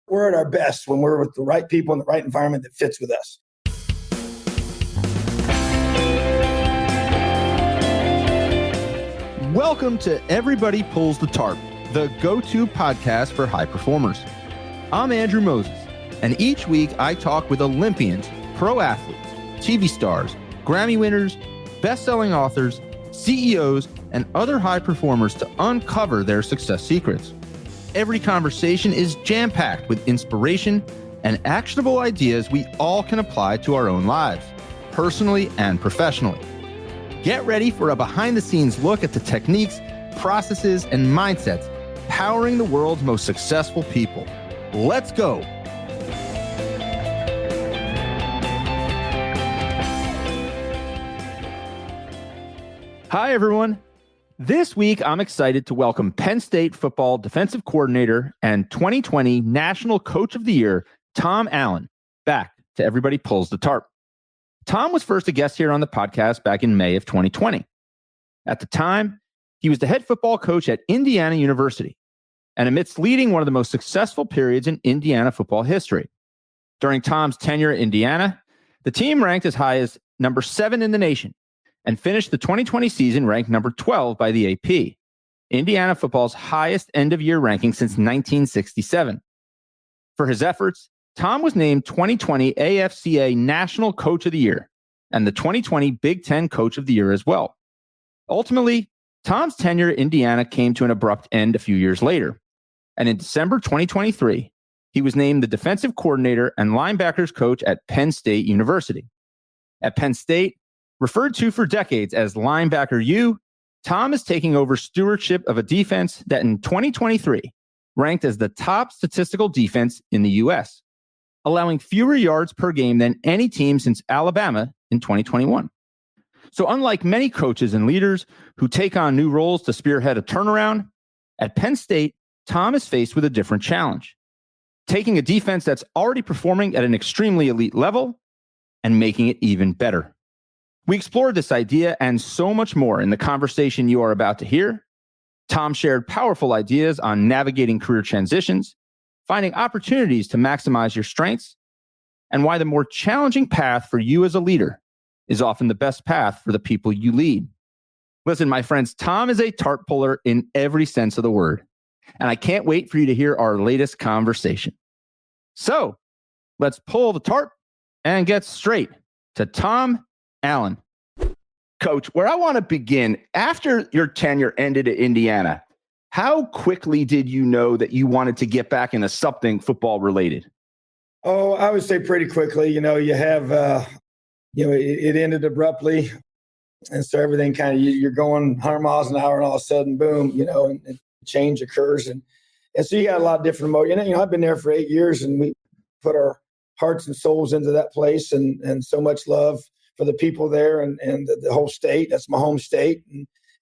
we're at our best when we're with the right people in the right environment that fits with us. Welcome to Everybody Pulls the Tarp, the go-to podcast for high performers. I'm Andrew Moses, and each week I talk with Olympians, pro athletes, TV stars, Grammy winners, best-selling authors, CEOs, and other high performers to uncover their success secrets. Every conversation is jam-packed with inspiration and actionable ideas we all can apply to our own lives, personally and professionally. Get ready for a behind-the-scenes look at the techniques, processes, and mindsets powering the world's most successful people. Let's go. Hi, everyone. This week, I'm excited to welcome Penn State football defensive coordinator and 2020 National Coach of the Year, Tom Allen, back to Everybody Pulls the Tarp. Tom was first a guest here on the podcast back in May of 2020. At the time, he was the head football coach at Indiana University, and amidst leading one of the most successful periods in Indiana football history. During Tom's tenure at Indiana, the team ranked as high as number 7 in the nation and finished the 2020 season ranked number 12 by the AP, Indiana football's highest end-of-year ranking since 1967. For his efforts, Tom was named 2020 AFCA National Coach of the Year and the 2020 Big Ten Coach of the Year as well. Ultimately, Tom's tenure at Indiana came to an abrupt end a few years later, and in December 2023, he was named the defensive coordinator and linebackers coach at Penn State University. At Penn State, referred to for decades as Linebacker U, Tom is taking over stewardship of a defense that in 2023 ranked as the top statistical defense in the U.S., allowing fewer yards per game than any team since Alabama in 2021. So unlike many coaches and leaders who take on new roles to spearhead a turnaround, at Penn State, Tom is faced with a different challenge, taking a defense that's already performing at an extremely elite level and making it even better. We explored this idea and so much more in the conversation you are about to hear. Tom shared powerful ideas on navigating career transitions, finding opportunities to maximize your strengths, and why the more challenging path for you as a leader is often the best path for the people you lead. Listen, my friends, Tom is a tarp puller in every sense of the word, and I can't wait for you to hear our latest conversation. So let's pull the tarp and get straight to Tom Allen. Coach, where I want to begin, after your tenure ended at Indiana, how quickly did you know that you wanted to get back into something football related? Oh, I would say pretty quickly. You have, it ended abruptly. And so everything kind of, you're going 100 miles an hour and all of a sudden, boom, and change occurs. And so you got a lot of different emotions. I've been there for 8 years and we put our hearts and souls into that place and so much love for the people there and the whole state. That's my home state.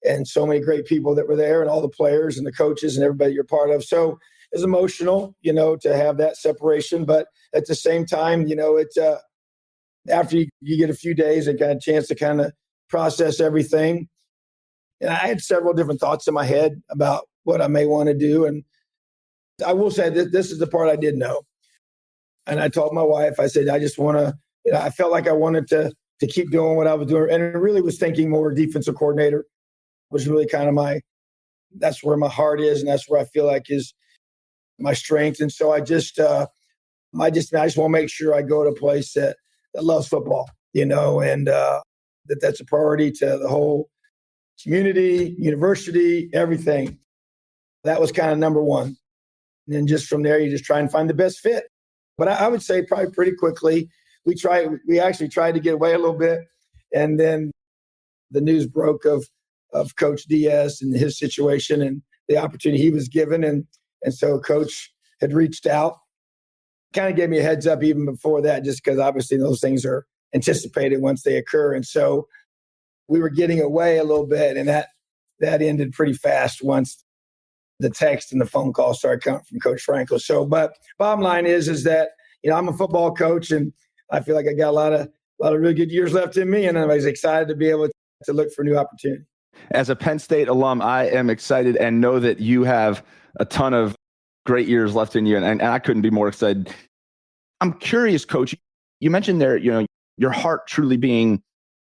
And so many great people that were there and all the players and the coaches and everybody you're part of. So it's emotional, to have that separation. But at the same time, it's after you get a few days and got a chance to kind of process everything. And I had several different thoughts in my head about what I may want to do. And I will say that this is the part I did know. And I told my wife, I said, I just want to, I felt like I wanted to keep doing what I was doing. And it really was thinking more defensive coordinator. Was really kind of that's where my heart is. And that's where I feel like is my strength. And so I just want to make sure I go to a place that loves football, and that's a priority to the whole community, university, everything. That was kind of number one. And then just from there, you just try and find the best fit. But I would say probably pretty quickly, we actually tried to get away a little bit. And then the news broke of Coach Diaz and his situation and the opportunity he was given. And so Coach had reached out, kind of gave me a heads up even before that, just because obviously those things are anticipated once they occur. And so we were getting away a little bit, and that ended pretty fast once the text and the phone call started coming from Coach Franco. So, but bottom line is that, I'm a football coach and I feel like I got a lot of really good years left in me, and I was excited to be able to look for new opportunities. As a Penn State alum, I am excited and know that you have a ton of great years left in you, and I couldn't be more excited. I'm curious, Coach. You mentioned there, your heart truly being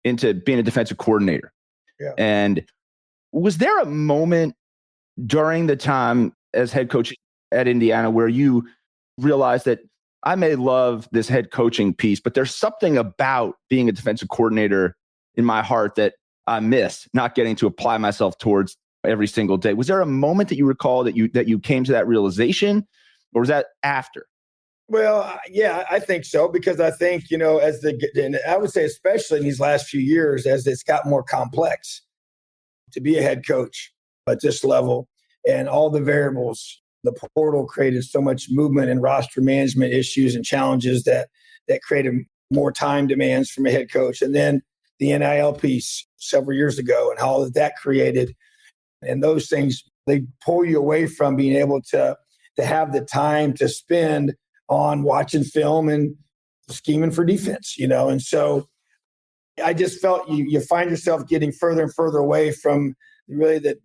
into being a defensive coordinator. Yeah. And was there a moment during the time as head coach at Indiana where you realized that I may love this head coaching piece, but there's something about being a defensive coordinator in my heart that I miss not getting to apply myself towards every single day? Was there a moment that you recall that you came to that realization, or was that after? Well, yeah, I think so, because I think, and I would say especially in these last few years, as it's got more complex to be a head coach at this level, and all the variables, the portal created so much movement and roster management issues and challenges that created more time demands from a head coach. And then the NIL piece several years ago and how that created, and those things, they pull you away from being able to have the time to spend on watching film and scheming for defense, And so I just felt you find yourself getting further and further away from really that.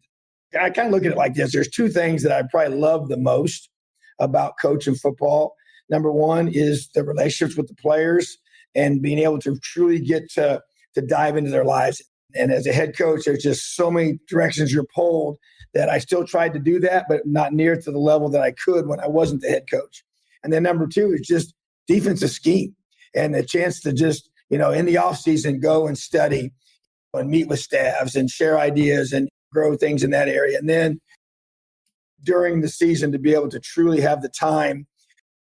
I kind of look at it like this. There's two things that I probably love the most about coaching football. Number one is the relationships with the players and being able to truly get to dive into their lives. And as a head coach, there's just so many directions you're pulled that I still tried to do that, but not near to the level that I could when I wasn't the head coach. And then number two is just defensive scheme and the chance to just, in the offseason, go and study and meet with staffs and share ideas and grow things in that area. And then during the season to be able to truly have the time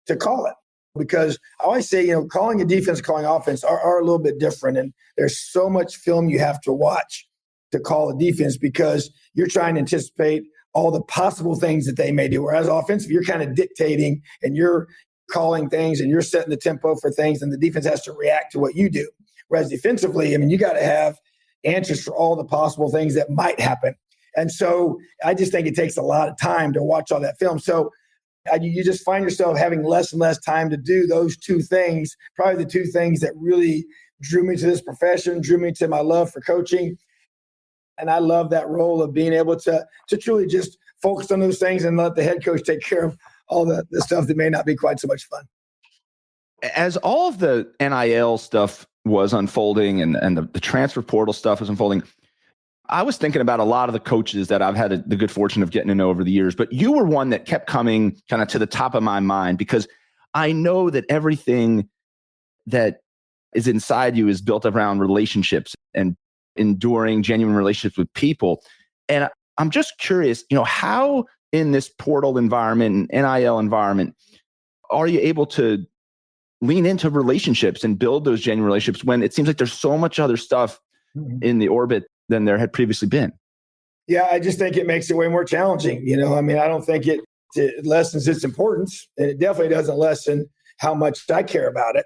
to call it. Because I always say, calling a defense, calling offense are a little bit different. And there's so much film you have to watch to call a defense because you're trying to anticipate all the possible things that they may do. Whereas offensive, you're kind of dictating and you're calling things and you're setting the tempo for things, and the defense has to react to what you do. Whereas defensively, you got to have answers for all the possible things that might happen. And so I just think it takes a lot of time to watch all that film. So you just find yourself having less and less time to do those two things, probably the two things that really drew me to this profession, drew me to my love for coaching. And I love that role of being able to truly just focus on those things and let the head coach take care of all the stuff that may not be quite so much fun. As all of the NIL stuff was unfolding and the transfer portal stuff was unfolding, I was thinking about a lot of the coaches that I've had the good fortune of getting to know over the years, but you were one that kept coming kind of to the top of my mind because I know that everything that is inside you is built around relationships and enduring genuine relationships with people. And I'm just curious, how in this portal environment and NIL environment are you able to lean into relationships and build those genuine relationships when it seems like there's so much other stuff in the orbit than there had previously been? Yeah, I just think it makes it way more challenging. I don't think it lessens its importance, and it definitely doesn't lessen how much I care about it,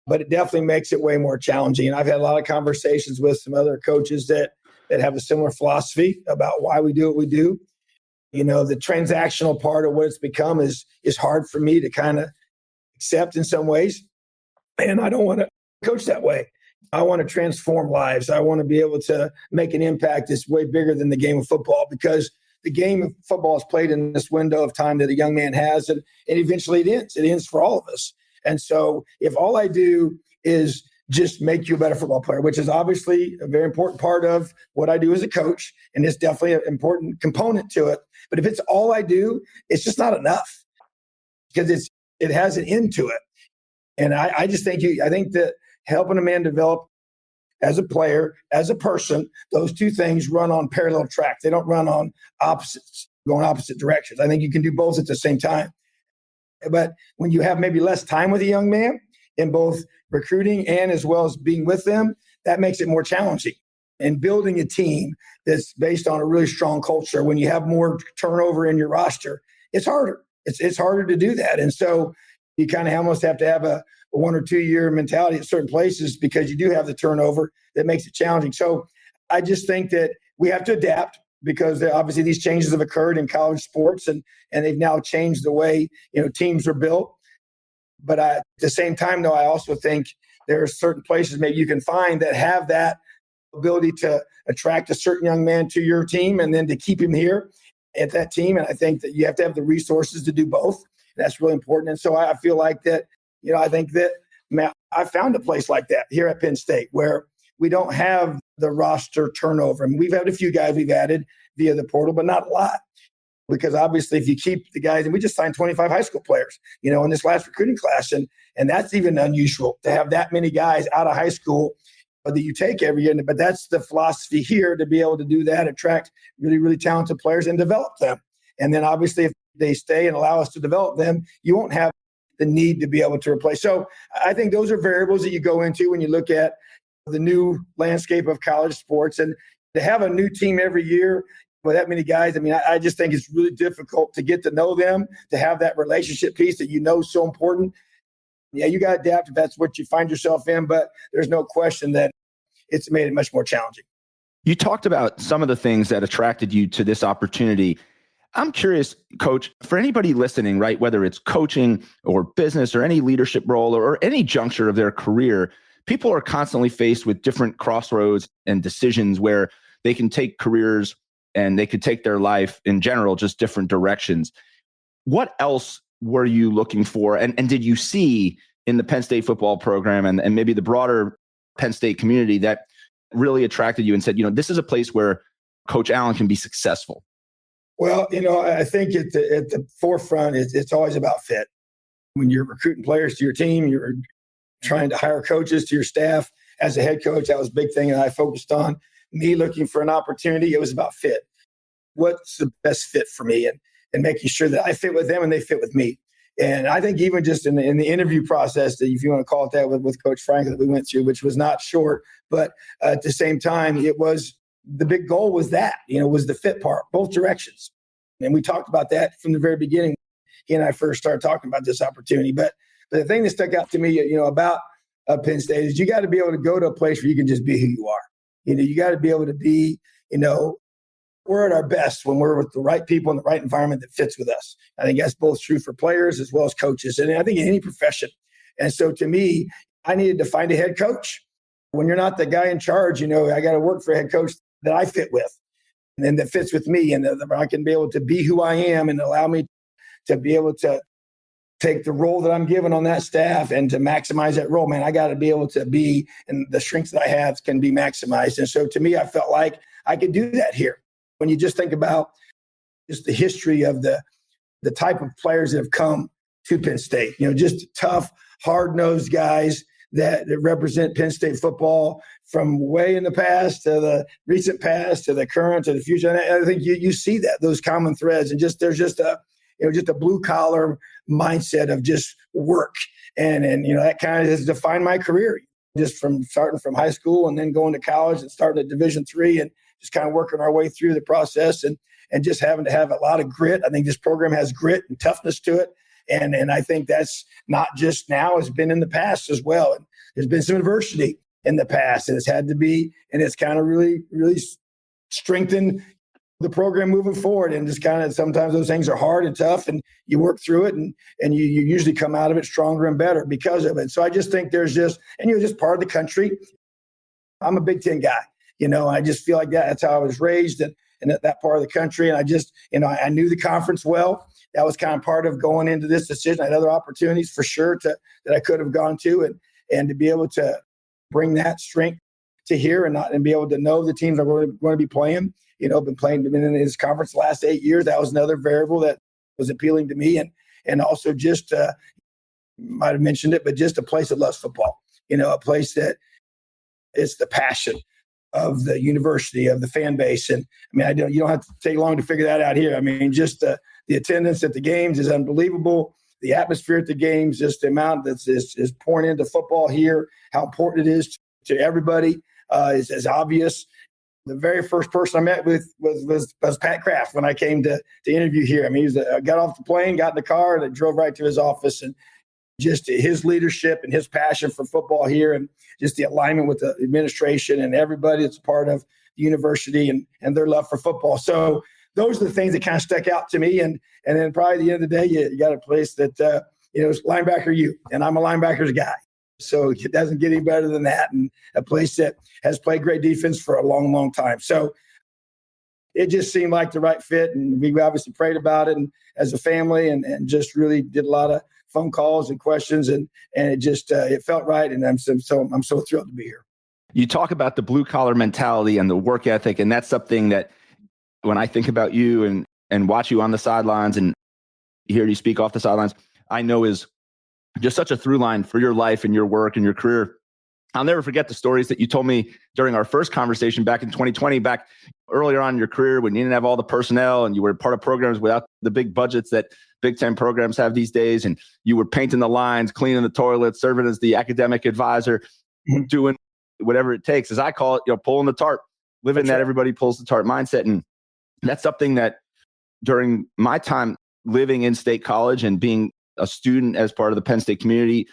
but it definitely makes it way more challenging. And I've had a lot of conversations with some other coaches that have a similar philosophy about why we do what we do. The transactional part of what it's become is hard for me to kind of accept in some ways. And I don't want to coach that way. I want to transform lives. I want to be able to make an impact that's way bigger than the game of football, because the game of football is played in this window of time that a young man has, and eventually it ends. It ends for all of us. And so if all I do is just make you a better football player, which is obviously a very important part of what I do as a coach, and it's definitely an important component to it. But if it's all I do, it's just not enough, because it has an end to it. And I just think I think that helping a man develop as a player, as a person, those two things run on parallel tracks. They don't run on going opposite directions. I think you can do both at the same time. But when you have maybe less time with a young man in both recruiting and as well as being with them, that makes it more challenging. And building a team that's based on a really strong culture, when you have more turnover in your roster, it's harder. It's harder to do that. And so you kind of almost have to have a 1 or 2 year mentality at certain places, because you do have the turnover that makes it challenging. So I just think that we have to adapt, because obviously these changes have occurred in college sports, and they've now changed the way teams are built. But at the same time, though, I also think there are certain places maybe you can find that have that ability to attract a certain young man to your team and then to keep him here. at that team. And I think that you have to have the resources to do both. That's really important. And so I feel like that, I think that I found a place like that here at Penn State where we don't have the roster turnover. I mean, we've had a few guys we've added via the portal, but not a lot. Because obviously if you keep the guys, and we just signed 25 high school players, in this last recruiting class. And that's even unusual to have that many guys out of high school that you take every year. But that's the philosophy here, to be able to do that, attract really, really talented players and develop them. And then obviously if they stay and allow us to develop them, you won't have the need to be able to replace. So I think those are variables that you go into when you look at the new landscape of college sports. And to have a new team every year with that many guys, I mean, I just think it's really difficult to get to know them, to have that relationship piece that is so important. Yeah, you got to adapt if that's what you find yourself in, but there's no question that it's made it much more challenging. You talked about some of the things that attracted you to this opportunity. I'm curious, Coach, for anybody listening, right, whether it's coaching or business or any leadership role or any juncture of their career, people are constantly faced with different crossroads and decisions where they can take careers and they could take their life in general, just different directions. What else were you looking for? And did you see in the Penn State football program and maybe the broader Penn State community that really attracted you and said, this is a place where Coach Allen can be successful? Well, I think at the forefront, it's always about fit. When you're recruiting players to your team, you're trying to hire coaches to your staff. As a head coach, that was a big thing that I focused on. Me looking for an opportunity, it was about fit. What's the best fit for me? And making sure that I fit with them and they fit with me. And I think even just in the interview process, that if you want to call it that, with Coach Frank that we went through, which was not short, but at the same time, it was the big goal was that, was the fit part, both directions. And we talked about that from the very beginning. He and I first started talking about this opportunity. But the thing that stuck out to me, about Penn State is you got to be able to go to a place where you can just be who you are. You got to be able to be, we're at our best when we're with the right people in the right environment that fits with us. I think that's both true for players as well as coaches. And I think in any profession. And so to me, I needed to find a head coach. When you're not the guy in charge, I got to work for a head coach that I fit with and that fits with me, and that I can be able to be who I am and allow me to be able to take the role that I'm given on that staff and to maximize that role. Man, I got to be able to be, and the strengths that I have can be maximized. And so to me, I felt like I could do that here. When you just think about just the history of the type of players that have come to Penn State, just tough, hard-nosed guys that represent Penn State football from way in the past to the recent past to the current to the future. And I think you see those common threads, and there's just a blue collar mindset of just work. And that kind of has defined my career, just from starting from high school and then going to college and starting at Division III and just kind of working our way through the process and just having to have a lot of grit. I think this program has grit and toughness to it. And I think that's not just now, it's been in the past as well. And there's been some adversity in the past, and it's had to be, and it's kind of really, really strengthened the program moving forward. And just kind of sometimes those things are hard and tough, and you work through it, and you usually come out of it stronger and better because of it. So I just think there's just part of the country. I'm a Big Ten guy. I just feel like that's how I was raised in that part of the country. And I just, I knew the conference well. That was kind of part of going into this decision. I had other opportunities for sure that I could have gone to, and to be able to bring that strength to here and be able to know the teams I'm going to be playing. Been in this conference the last 8 years. That was another variable that was appealing to me, and also just might have mentioned it, but just a place that loves football. A place that it's the passion of the university, of the fan base. And you don't have to take long to figure that out here. Just the attendance at the games is unbelievable. The atmosphere at the games, just the amount that is pouring into football here, how important it is to everybody is obvious. The very first person I met with was Pat Kraft when I came to interview here. I got off the plane, got in the car, and I drove right to his office. And just his leadership and his passion for football here, and just the alignment with the administration and everybody that's part of the university and their love for football. So those are the things that kind of stuck out to me. And then probably at the end of the day, you got a place that, is linebacker you, and I'm a linebackers guy. So it doesn't get any better than that. And a place that has played great defense for a long, long time. So it just seemed like the right fit. And we obviously prayed about it and as a family and just really did a lot of phone calls and questions. And it just, it felt right. And I'm so thrilled to be here. You talk about the blue collar mentality and the work ethic. And that's something that when I think about you and watch you on the sidelines and hear you speak off the sidelines, I know is just such a through line for your life and your work and your career. I'll never forget the stories that you told me during our first conversation back in 2020, back earlier on in your career when you didn't have all the personnel and you were part of programs without the big budgets that Big Ten programs have these days. And you were painting the lines, cleaning the toilets, serving as the academic advisor, doing whatever it takes, as I call it, pulling the tarp, living that everybody pulls the tarp mindset. And that's something that during my time living in State College and being a student as part of the Penn State community,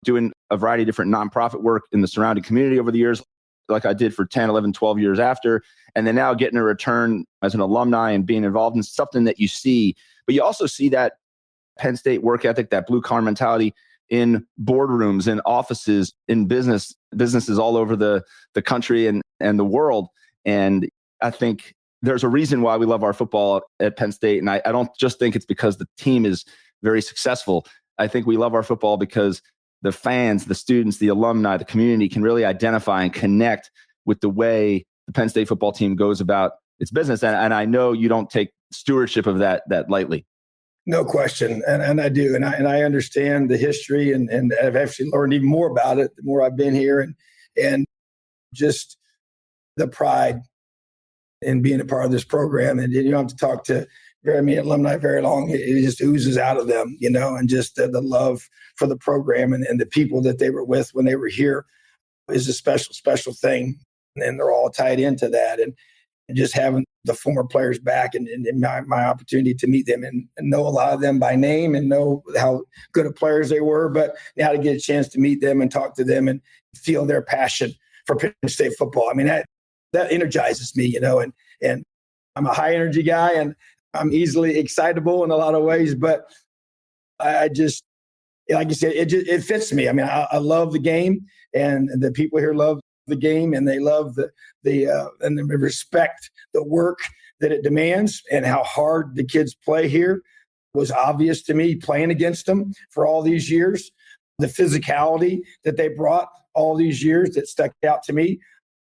doing a variety of different nonprofit work in the surrounding community over the years, like I did for 10, 11, 12 years after, and then now getting a return as an alumni and being involved in something that you see. But you also see that Penn State work ethic, that blue collar mentality in boardrooms, in offices, in businesses all over the country and the world. And I think there's a reason why we love our football at Penn State. And I don't just think it's because the team is very successful. I think we love our football because the fans, the students, the alumni, the community can really identify and connect with the way the Penn State football team goes about its business. And I know you don't take stewardship of that lightly. No question. And I do. And I understand the history and I've actually learned even more about it the more I've been here and just the pride in being a part of this program. And you don't have to talk to alumni very long. It just oozes out of them, and just the love for the program and the people that they were with when they were here is a special, special thing. And they're all tied into that. And just having the former players back and my opportunity to meet them and know a lot of them by name and know how good of players they were, but now to get a chance to meet them and talk to them and feel their passion for Penn State football. I mean, that energizes me, and I'm a high energy guy and I'm easily excitable in a lot of ways, but I just, like you said, it fits me. I mean, I love the game and the people here love the game and they love the and they respect the work that it demands and how hard the kids play here was obvious to me playing against them for all these years. The physicality that they brought all these years that stuck out to me.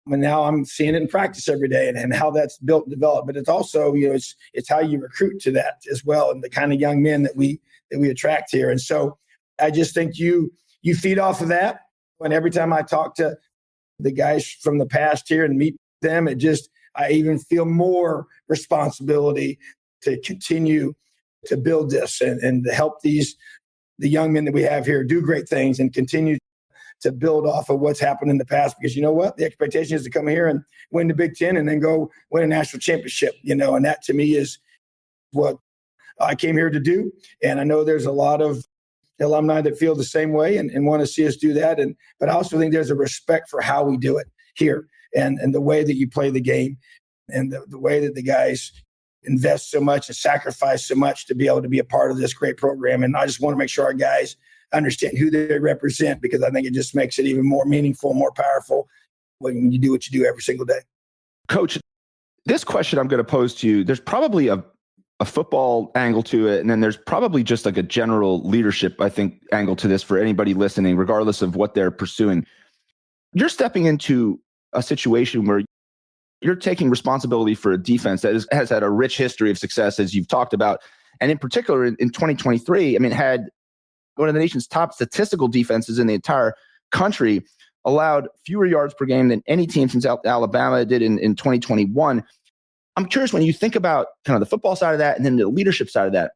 And now I'm seeing it in practice every day and how that's built and developed. But it's also, it's how you recruit to that as well and the kind of young men that we attract here. And so I just think you feed off of that. And every time I talk to the guys from the past here and meet them, I even feel more responsibility to continue to build this and to help the young men that we have here do great things and continue to build off of what's happened in the past, because you know what? The expectation is to come here and win the Big Ten and then go win a national championship, and that to me is what I came here to do. And I know there's a lot of alumni that feel the same way and want to see us do that. But I also think there's a respect for how we do it here and the way that you play the game and the way that the guys invest so much and sacrifice so much to be able to be a part of this great program. And I just want to make sure our guys understand who they represent, because I think it just makes it even more meaningful, more powerful when you do what you do every single day. Coach, this question I'm going to pose to you, there's probably a football angle to it, and then there's probably just like a general leadership, I think, angle to this for anybody listening, regardless of what they're pursuing. You're stepping into a situation where you're taking responsibility for a defense that has had a rich history of success, as you've talked about. And in particular, in 2023, I mean, had one of the nation's top statistical defenses in the entire country, allowed fewer yards per game than any team since Alabama did in 2021. I'm curious, when you think about kind of the football side of that and then the leadership side of that,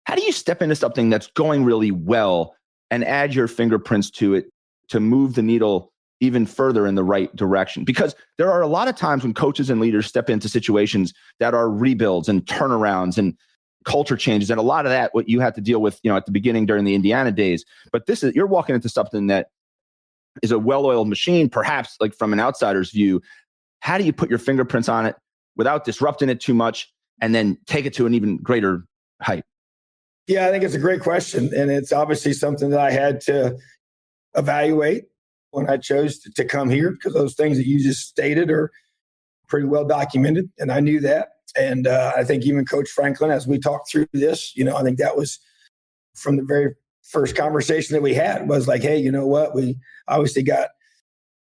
how do you step into something that's going really well and add your fingerprints to it to move the needle even further in the right direction? Because there are a lot of times when coaches and leaders step into situations that are rebuilds and turnarounds and culture changes, and a lot of that what you had to deal with, at the beginning during the Indiana days. But you're walking into something that is a well-oiled machine, perhaps like from an outsider's view. How do you put your fingerprints on it without disrupting it too much and then take it to an even greater height? Yeah, I think it's a great question. And it's obviously something that I had to evaluate when I chose to come here, because those things that you just stated are pretty well documented, and I knew that. And I think even Coach Franklin, as we talked through this, I think that was from the very first conversation that we had was like, hey, you know what? We obviously got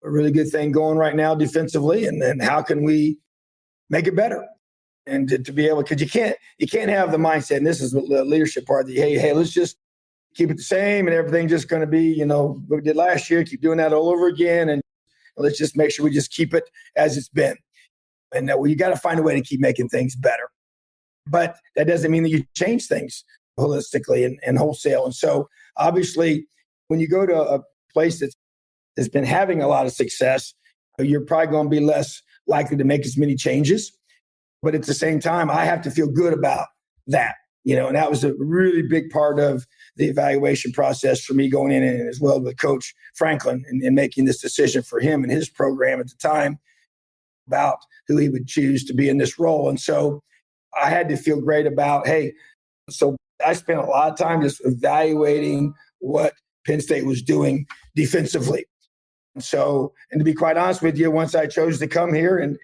a really good thing going right now defensively, and then how can we make it better? And to be able, because you can't have the mindset, and this is the leadership part, that hey, let's just keep it the same and everything's just going to be, what we did last year, keep doing that all over again. And let's just make sure we just keep it as it's been. And you got to find a way to keep making things better. But that doesn't mean that you change things holistically and wholesale. And so obviously when you go to a place that's been having a lot of success, you're probably going to be less likely to make as many changes. But at the same time, I have to feel good about that, and that was a really big part of the evaluation process for me going in, and as well with Coach Franklin and making this decision for him and his program at the time about who he would choose to be in this role. And so I had to feel great about, hey, so I spent a lot of time just evaluating what Penn State was doing defensively. And to be quite honest with you, once I chose to come here and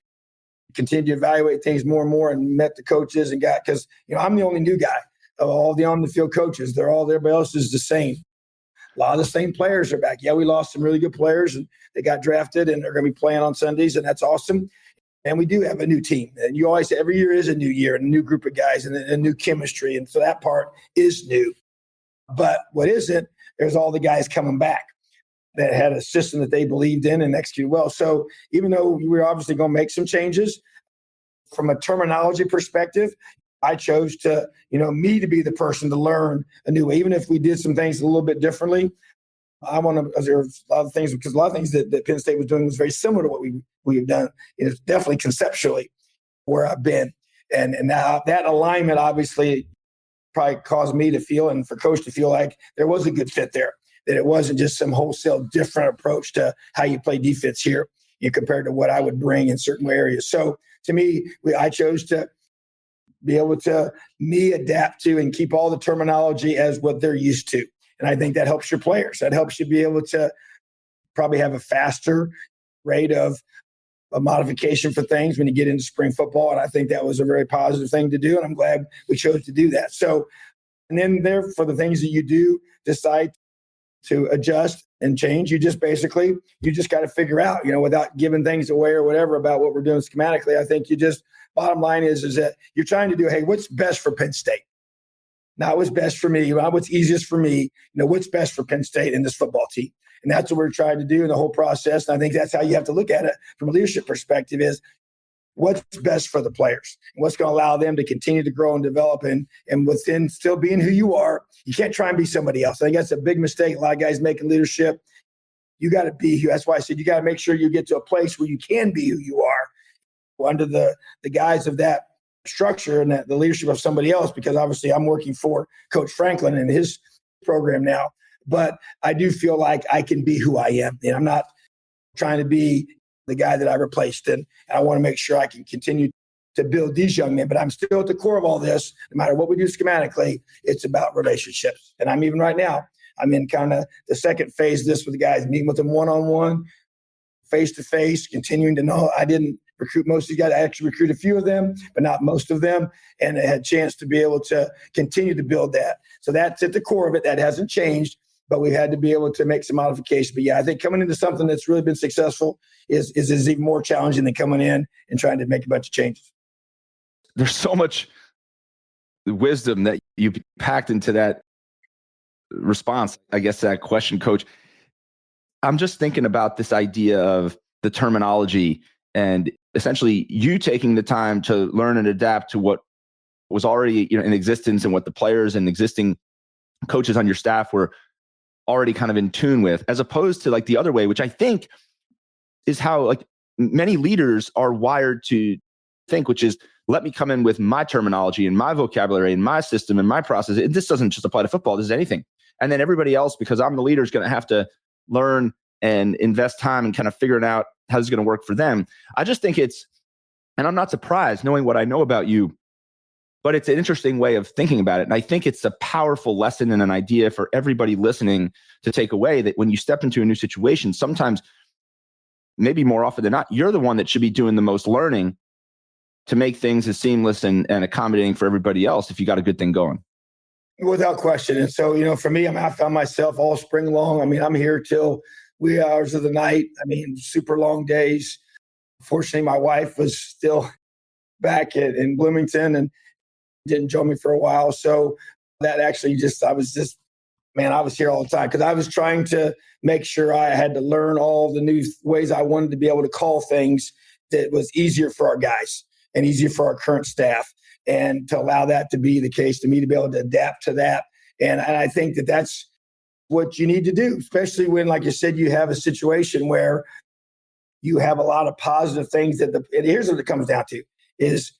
continue to evaluate things more and more and met the coaches and because I'm the only new guy of all the on the field coaches. Everybody else is the same. A lot of the same players are back. Yeah, we lost some really good players and they got drafted and they're going to be playing on Sundays, and that's awesome. And we do have a new team. And you always say every year is a new year and a new group of guys and a new chemistry. And so that part is new. But what isn't, there's all the guys coming back that had a system that they believed in and executed well. So even though we were obviously going to make some changes from a terminology perspective, I chose to, me to be the person to learn a new way. Even if we did some things a little bit differently, I want to observe a lot of things, because a lot of things that Penn State was doing was very similar to what we've done. It's definitely conceptually where I've been. And now that alignment obviously probably caused me to feel, and for Coach to feel like there was a good fit there, that it wasn't just some wholesale different approach to how you play defense here compared to what I would bring in certain areas. So to me, I chose to be able to adapt to and keep all the terminology as what they're used to. And I think that helps your players. That helps you be able to probably have a faster rate of a modification for things when you get into spring football. And I think that was a very positive thing to do. And I'm glad we chose to do that. So, and then there for the things that you do decide to adjust and change, you just got to figure out, without giving things away or whatever about what we're doing schematically. I think bottom line is that you're trying to do, hey, what's best for Penn State? Not what's best for me, not what's easiest for me, what's best for Penn State and this football team. And that's what we're trying to do in the whole process. And I think that's how you have to look at it from a leadership perspective, is what's best for the players and what's going to allow them to continue to grow and develop and within still being who you are. You can't try and be somebody else. I think that's a big mistake a lot of guys make in leadership. You got to be who. That's why I said you got to make sure you get to a place where you can be who you are under the guise of that structure and the leadership of somebody else, because obviously I'm working for Coach Franklin and his program now. But I do feel like I can be who I am. And I'm not trying to be the guy that I replaced. And I want to make sure I can continue to build these young men. But I'm still at the core of all this. No matter what we do schematically, it's about relationships. And I'm even right now, I'm in kind of the second phase of this with the guys, meeting with them one-on-one, face-to-face, continuing to know. I didn't recruit most of these guys. I actually recruited a few of them, but not most of them. And I had a chance to be able to continue to build that. So that's at the core of it. That hasn't changed, but we had to be able to make some modifications. But yeah, I think coming into something that's really been successful is even more challenging than coming in and trying to make a bunch of changes. There's so much wisdom that you packed into that response, I guess, to that question, Coach. I'm just thinking about this idea of the terminology and essentially you taking the time to learn and adapt to what was already in existence and what the players and existing coaches on your staff were already kind of in tune with, as opposed to like the other way, which I think is how like many leaders are wired to think, which is, let me come in with my terminology and my vocabulary and my system and my process. This doesn't just apply to football. This is anything. And then everybody else, because I'm the leader, is going to have to learn and invest time and kind of figuring out how this is going to work for them. I just think it's, and I'm not surprised knowing what I know about you, but it's an interesting way of thinking about it. And I think it's a powerful lesson and an idea for everybody listening to take away, that when you step into a new situation, sometimes maybe more often than not, you're the one that should be doing the most learning to make things as seamless and accommodating for everybody else if you got a good thing going. Without question. And so, for me, I found myself all spring long. I'm here till wee hours of the night. Super long days. Fortunately, my wife was still back in Bloomington and didn't join me for a while. So that actually I was here all the time because I was trying to make sure I had to learn all the new ways I wanted to be able to call things that was easier for our guys and easier for our current staff, and to allow that to be the case, to me to be able to adapt to that. And I think that that's what you need to do, especially when, like you said, you have a situation where you have a lot of positive things and here's what it comes down to is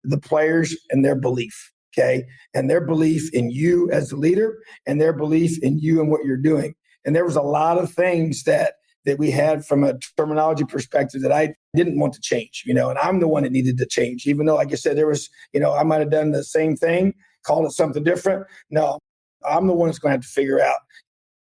the players and their belief. Okay. And their belief in you as the leader and their belief in you and what you're doing. And there was a lot of things that we had from a terminology perspective that I didn't want to change, and I'm the one that needed to change, even though, like I said, there was, I might have done the same thing, called it something different. No, I'm the one that's going to have to figure out.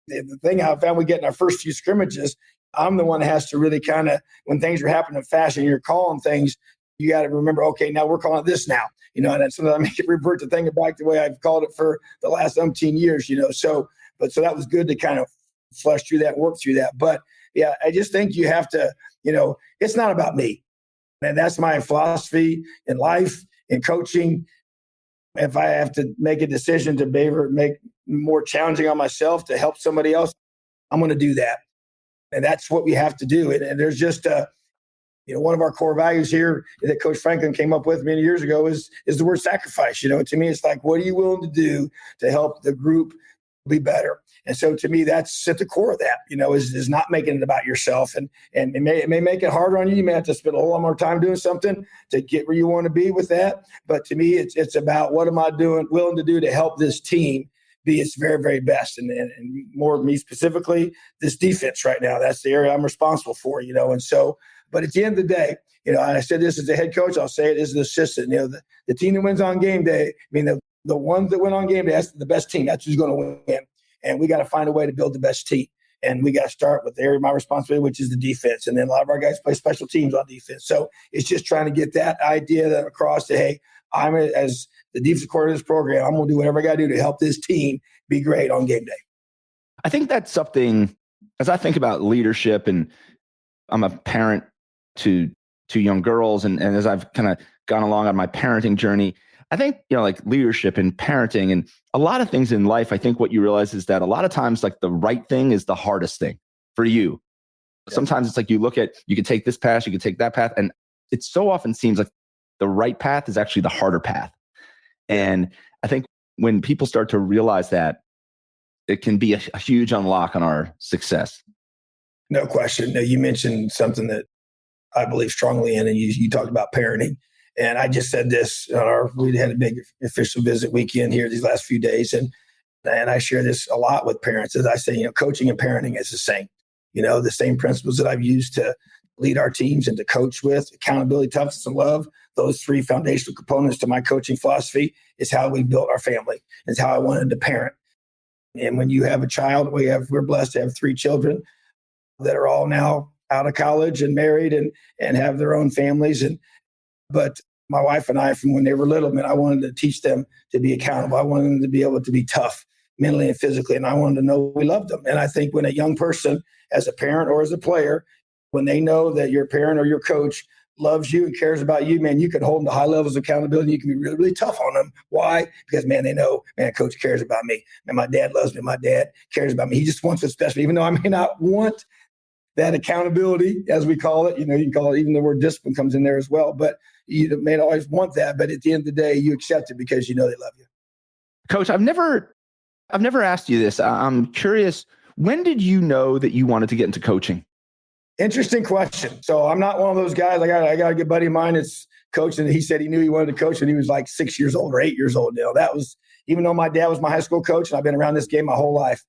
The thing I found we get in our first few scrimmages, I'm the one that has to really kind of, when things are happening fast and you're calling things, you got to remember, okay, now we're calling it this now, and sometimes I make it revert to thinking back the way I've called it for the last umpteen years, so that was good to kind of flush through that, work through that. But yeah, I just think you have to, it's not about me. And that's my philosophy in life, in coaching. If I have to make a decision to make more challenging on myself to help somebody else, I'm going to do that. And that's what we have to do. And there's just one of our core values here that Coach Franklin came up with many years ago is the word sacrifice. To me, it's like, what are you willing to do to help the group be better? And so to me, that's at the core of that, is not making it about yourself. And it may make it harder on you. You may have to spend a whole lot more time doing something to get where you want to be with that. But to me, it's about what am I willing to do to help this team be its very, very best. And more me specifically, this defense right now, that's the area I'm responsible for, and so, but at the end of the day, I said this as a head coach, I'll say it as an assistant, the team that wins on game day, the ones that win on game day, that's the best team. That's who's going to win. And we got to find a way to build the best team. And we got to start with the area of my responsibility, which is the defense. And then a lot of our guys play special teams on defense. So it's just trying to get that idea across to, hey, as the defensive coordinator of this program, I'm going to do whatever I got to do to help this team be great on game day. I think that's something, as I think about leadership, and I'm a parent to two young girls, and as I've kind of gone along on my parenting journey, I think, like leadership and parenting and a lot of things in life, I think what you realize is that a lot of times, like, the right thing is the hardest thing for you. Yeah. Sometimes it's like you can take this path, you can take that path. And it so often seems like the right path is actually the harder path. And I think when people start to realize that, it can be a huge unlock on our success. No question. Now, you mentioned something that I believe strongly in, and you talked about parenting. And I just said this we had a big official visit weekend here these last few days. And I share this a lot with parents, as I say, coaching and parenting is the same. The same principles that I've used to lead our teams and to coach with: accountability, toughness, and love. Those three foundational components to my coaching philosophy is how we built our family. It's how I wanted to parent. And when you have a child, we're blessed to have 3 children that are all now out of college and married and have their own families. But my wife and I, from when they were little, I wanted to teach them to be accountable. I wanted them to be able to be tough mentally and physically. And I wanted to know we loved them. And I think when a young person, as a parent or as a player, when they know that your parent or your coach loves you and cares about you, man, you can hold them to high levels of accountability. You can be really, really tough on them. Why? Because, man, they know, man, coach cares about me. And my dad loves me. My dad cares about me. He just wants what's best. Even though I may not want that accountability, as we call it, you can call it, even the word discipline comes in there as well. But you may not always want that. But at the end of the day, you accept it because you know they love you. Coach, I've never asked you this. I'm curious, when did you know that you wanted to get into coaching? Interesting question. So I'm not one of those guys. I got a good buddy of mine that's coaching. He said he knew he wanted to coach when he was like 6 years old or 8 years old. That was, even though my dad was my high school coach and I've been around this game my whole life.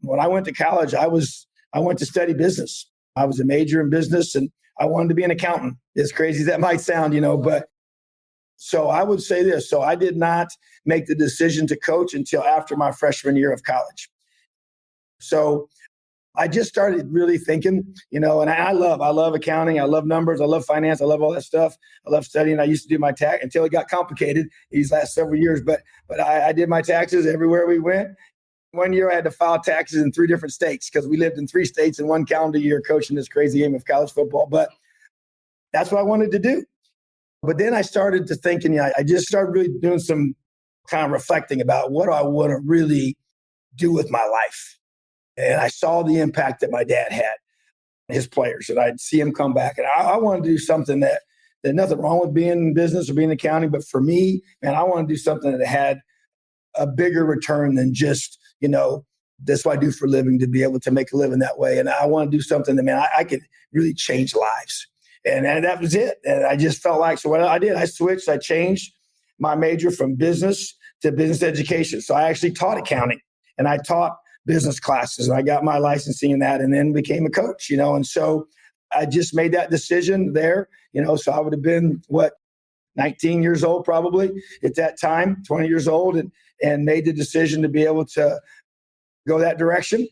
When I went to college, I went to study business. I was a major in business and I wanted to be an accountant. As crazy as that might sound, but so I would say this. So I did not make the decision to coach until after my freshman year of college. So I just started really thinking, and I love accounting. I love numbers. I love finance. I love all that stuff. I love studying. I used to do my tax until it got complicated these last several years. But I did my taxes everywhere we went. One year I had to file taxes in 3 different states because we lived in 3 states in one calendar year coaching this crazy game of college football. But that's what I wanted to do. But then I started to think, and I just started really doing some kind of reflecting about what do I want to really do with my life. And I saw the impact that my dad had, his players, and I'd see him come back. And I want to do something that nothing wrong with being in business or being in accounting. But for me, man, I want to do something that had a bigger return than just, that's what I do for a living, to be able to make a living that way. And I want to do something that, man, I could really change lives. And that was it. And I just felt like, so what I did, I switched, I changed my major from business to business education. So I actually taught accounting and I taught business classes, and I got my licensing in that and then became a coach, and so I just made that decision there, so I would have been 19 years old probably at that time, 20 years old, and made the decision to be able to go that direction.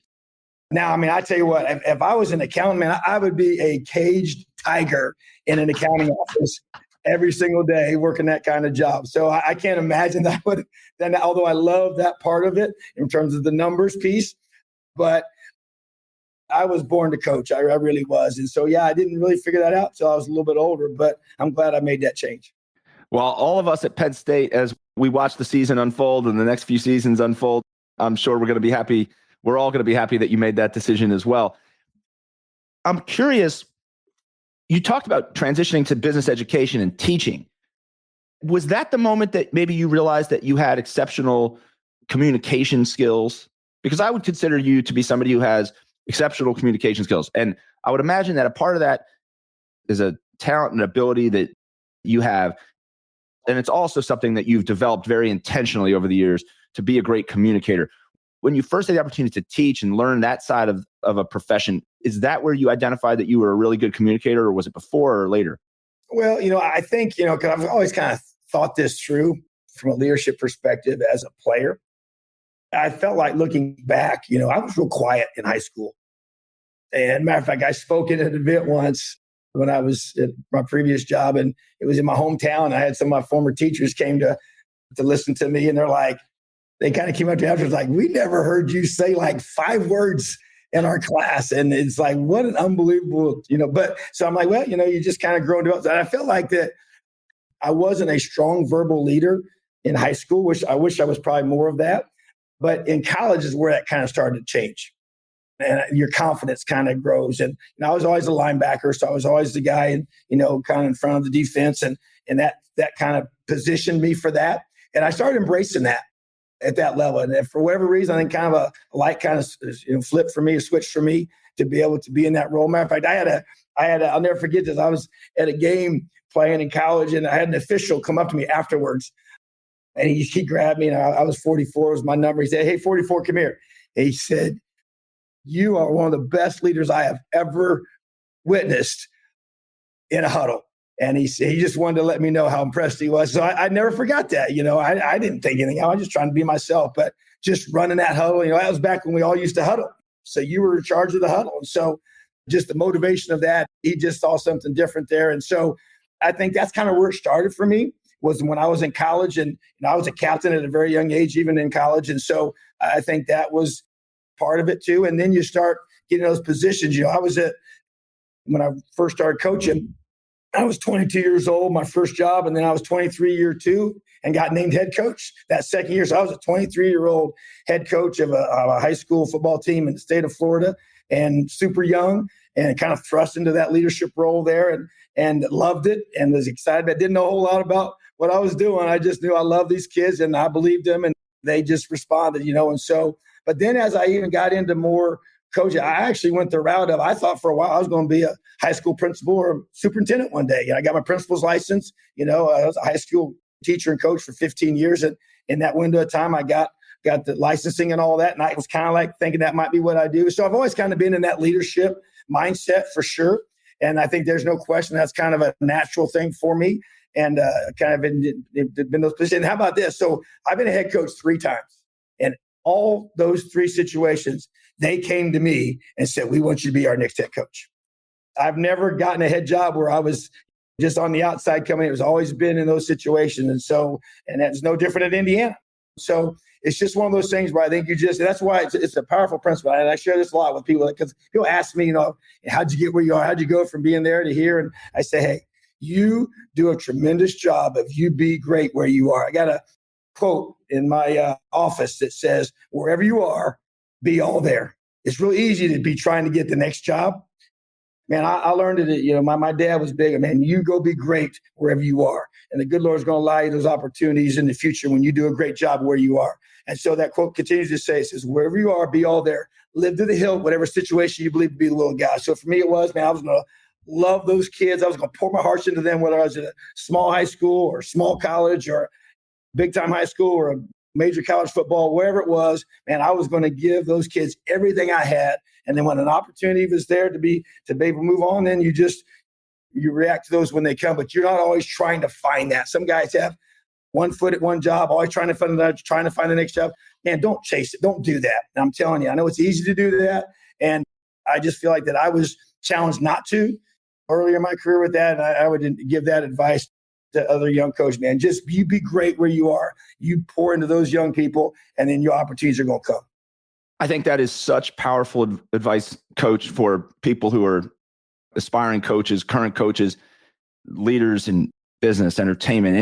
Now, I mean, I tell you what, if I was an accountant, man, I would be a caged tiger in an accounting office every single day working that kind of job. So I can't imagine that would, then, although I love that part of it in terms of the numbers piece, but I was born to coach. I really was. And so, I didn't really figure that out until I was a little bit older, but I'm glad I made that change. Well, all of us at Penn State, as we watch the season unfold and the next few seasons unfold, I'm sure we're going to be happy. We're all going to be happy that you made that decision as well. I'm curious, you talked about transitioning to business education and teaching. Was that the moment that maybe you realized that you had exceptional communication skills? Because I would consider you to be somebody who has exceptional communication skills. And I would imagine that a part of that is a talent and ability that you have. And it's also something that you've developed very intentionally over the years to be a great communicator. When you first had the opportunity to teach and learn that side of a profession, is that where you identified that you were a really good communicator, or was it before or later? Well, I think, because I've always kind of thought this through from a leadership perspective as a player. I felt like looking back, I was real quiet in high school. And matter of fact, I spoke at an event once when I was at my previous job, and it was in my hometown. I had some of my former teachers came to listen to me, and they kind of came up to me afterwards like, we never heard you say like 5 words in our class. And it's like, what an unbelievable, but so I'm like, well, you just kind of grow up. And I felt like that I wasn't a strong verbal leader in high school, which I wish I was probably more of that. But in college is where that kind of started to change. And your confidence kind of grows. And I was always a linebacker, so I was always the guy, kind of in front of the defense. And that kind of positioned me for that. And I started embracing that at that level. And for whatever reason, I think kind of a light kind of flipped for me, a switch for me to be able to be in that role. Matter of fact, I had I'll never forget this. I was at a game playing in college, and I had an official come up to me afterwards. And he grabbed me, and I was 44 was my number. He said, "Hey, 44, come here." And he said, "You are one of the best leaders I have ever witnessed in a huddle." And he just wanted to let me know how impressed he was. So I never forgot that. I didn't think anything. I was just trying to be myself, but just running that huddle, that was back when we all used to huddle. So you were in charge of the huddle. And so just the motivation of that, he just saw something different there. And so I think that's kind of where it started for me, was when I was in college, and I was a captain at a very young age, even in college. And so I think that was part of it too. And then you start getting those positions. When I first started coaching, I was 22 years old, my first job, and then I was 23 year 2 and got named head coach that second year. So I was a 23-year-old head coach of a high school football team in the state of Florida, and super young, and kind of thrust into that leadership role there, and loved it and was excited. I didn't know a whole lot about what I was doing. I just knew I loved these kids and I believed them, and they just responded, and so, but then as I even got into more coaching, I actually went the route of, I thought for a while I was going to be a high school principal or superintendent one day. I got my principal's license. I was a high school teacher and coach for 15 years. And in that window of time, I got the licensing and all that. And I was kind of like thinking that might be what I do. So I've always kind of been in that leadership mindset for sure. And I think there's no question that's kind of a natural thing for me. And kind of been those positions. How about this? So I've been a head coach 3 times. And all those 3 situations, they came to me and said, we want you to be our next head coach. I've never gotten a head job where I was just on the outside coming. It was always been in those situations. And that's no different at Indiana. So it's just one of those things where I think that's why it's a powerful principle. And I share this a lot with people because people ask me, how'd you get where you are? How'd you go from being there to here? And I say, hey, you do a tremendous job of you be great where you are. I got a quote in my office that says, wherever you are, be all there. It's real easy to be trying to get the next job. Man, I learned it. My dad was big. Man, you go be great wherever you are. And the good Lord's going to allow you those opportunities in the future when you do a great job where you are. And so that quote continues to say, it says, wherever you are, be all there. Live to the hilt, whatever situation you believe to be the will of God. So for me, it was, man, I was going to love those kids. I was going to pour my heart into them, whether I was at a small high school or small college or big time high school or a major college football, wherever it was, man, I was going to give those kids everything I had. And then when an opportunity was there to be able to move on, then you react to those when they come, but you're not always trying to find that. Some guys have one foot at one job, always trying to find the next job. Man, don't chase it. Don't do that. And I'm telling you, I know it's easy to do that. And I just feel like that I was challenged not to earlier in my career with that. And I would give that advice to other young coaches, man. Just you be great where you are. You pour into those young people, and then your opportunities are going to come. I think that is such powerful advice, Coach, for people who are aspiring coaches, current coaches, leaders in business, entertainment,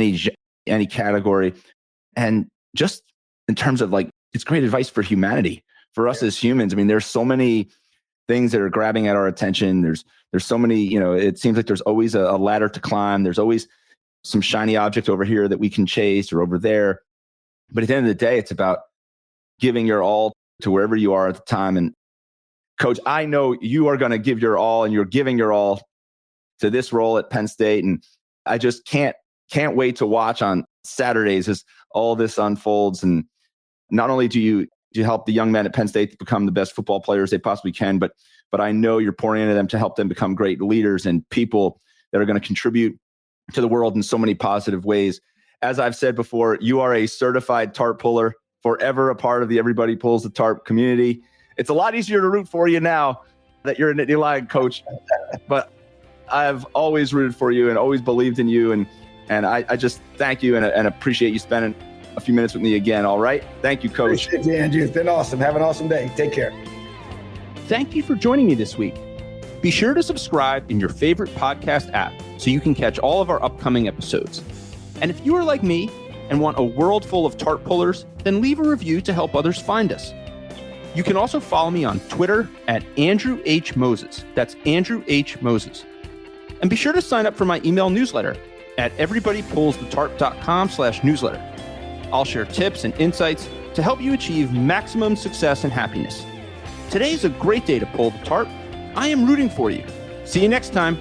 any category. And just in terms of it's great advice for humanity, for us as humans. I mean, there's so many things that are grabbing at our attention. There's so many, it seems like there's always a ladder to climb. There's always some shiny object over here that we can chase or over there. But at the end of the day, it's about giving your all to wherever you are at the time. And Coach, I know you are going to give your all, and you're giving your all to this role at Penn State. And I just can't wait to watch on Saturdays as all this unfolds. And not only do you help the young men at Penn State to become the best football players they possibly can, but I know you're pouring into them to help them become great leaders and people that are going to contribute to the world in so many positive ways. As I've said before, you are a certified tarp puller, forever a part of the Everybody Pulls the Tarp community. It's a lot easier to root for you now that you're an Nittany Lion coach, but I've always rooted for you and always believed in you. And I just thank you and appreciate you spending a few minutes with me again. All right. Thank you, Coach. Appreciate you, Andrew. It's been awesome. Have an awesome day. Take care. Thank you for joining me this week. Be sure to subscribe in your favorite podcast app so you can catch all of our upcoming episodes. And if you are like me and want a world full of tarp pullers, then leave a review to help others find us. You can also follow me on Twitter at Andrew H. Moses. That's Andrew H. Moses. And be sure to sign up for my email newsletter at everybodypullsthetarp.com/newsletter. I'll share tips and insights to help you achieve maximum success and happiness. Today is a great day to pull the tarp. I am rooting for you. See you next time.